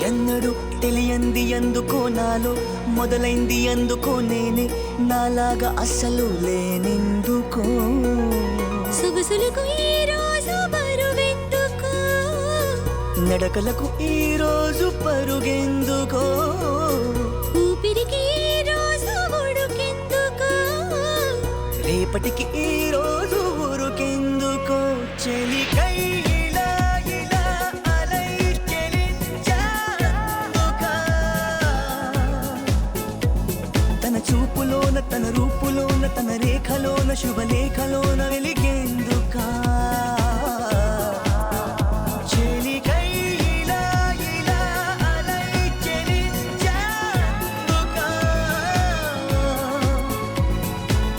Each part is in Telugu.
ఎన్నడూ తెలియంది ఎందుకో నాలో మొదలైంది ఎందుకో నేనే నాలాగా అస్సలు లేనెందుకో సొగసులకు ఈ రోజు బరువెందుకో నడకలకు ఈ రోజు పరుగెందుకో ఊపిరికి ఈ రోజు ఉడుకెందుకో రేపటికి ఈ రోజు ఊరుకెందుకో చెలికై చూపులోన తన రూపులోన తన రేఖలోన శుభలేఖలోన వెలిగేందుకా చెలికై ఇలా ఇలా అలై చెలించేందుకా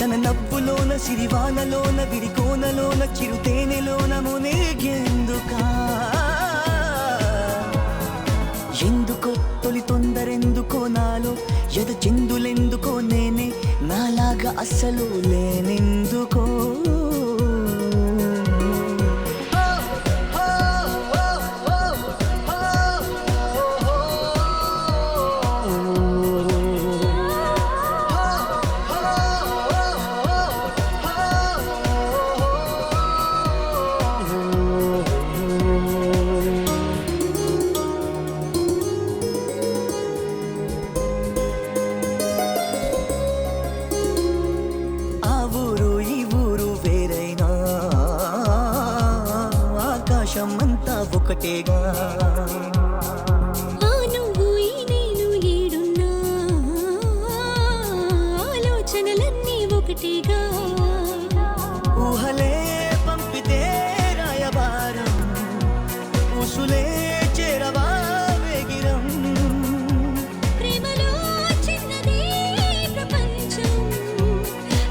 తన నవ్వులోన సిరివానలోన విరికోనలోన చిరుతేనెలోన మునిగేందుకా ఎందుకో తొలి తొందరెందుకో నాలో ఎద చిందులెందుకో నేనే నాలాగా అస్సలు లేనెందుకో ఆకాశమంతా ఒకటేగా నువ్వు ఈ నేను ఏడున్నా ఆలోచనలన్నీ ఒకటేగా ఊహలే పంపితే రాయబారం ఊసులే చేరవా వేగిరం ప్రేమలో చిన్నదే ప్రపంచం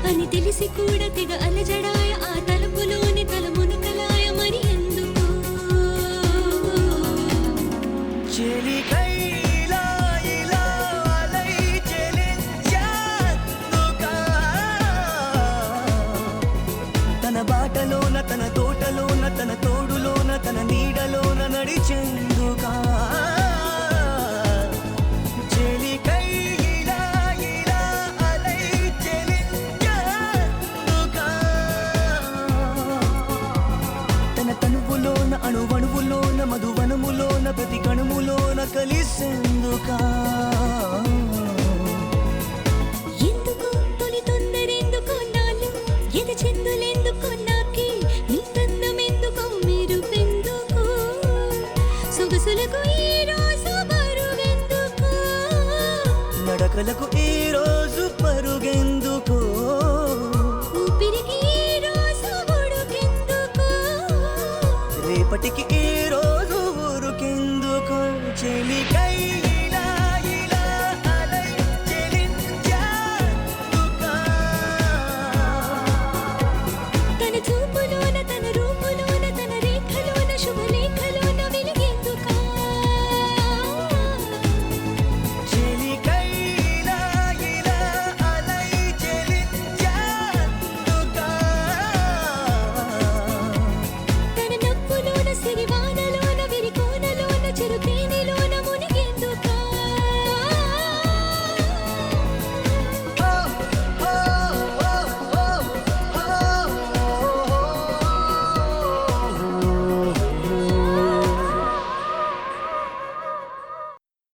అని తెలిసి కూడా తెగ అలజడాయ ఆ తలుపులోని తలమునకలాయ మరి ఎందుకు చెలికై ఇలా ఇలా అలై చెలించేందుకా తన బాటలోన తన తోటలోన తన తోడులోన తన నీడలోన నడిచేందుకా చెలికై ఇలా ఇలా అలై చెలించేందుకా తన తనువులోన అణువణువులోన మధువనములోన ప్రతి కణుములోన కలిసేందుకా ఎందుకు తొలి తొందరెందుకో నాలో ఎద చిందులెందుకో నాకే నీ తందమెందుకో మెరుపెందుకు సొగసులకు ఈ రోజు బరువెందుకు నడకలకు ఈ రోజు పరుగెందుకో ఊపిరికి ఈ రోజు ఉడుకెందుకు రేపటికి ఈ రోజు ఊరుకెందుకో చెలిక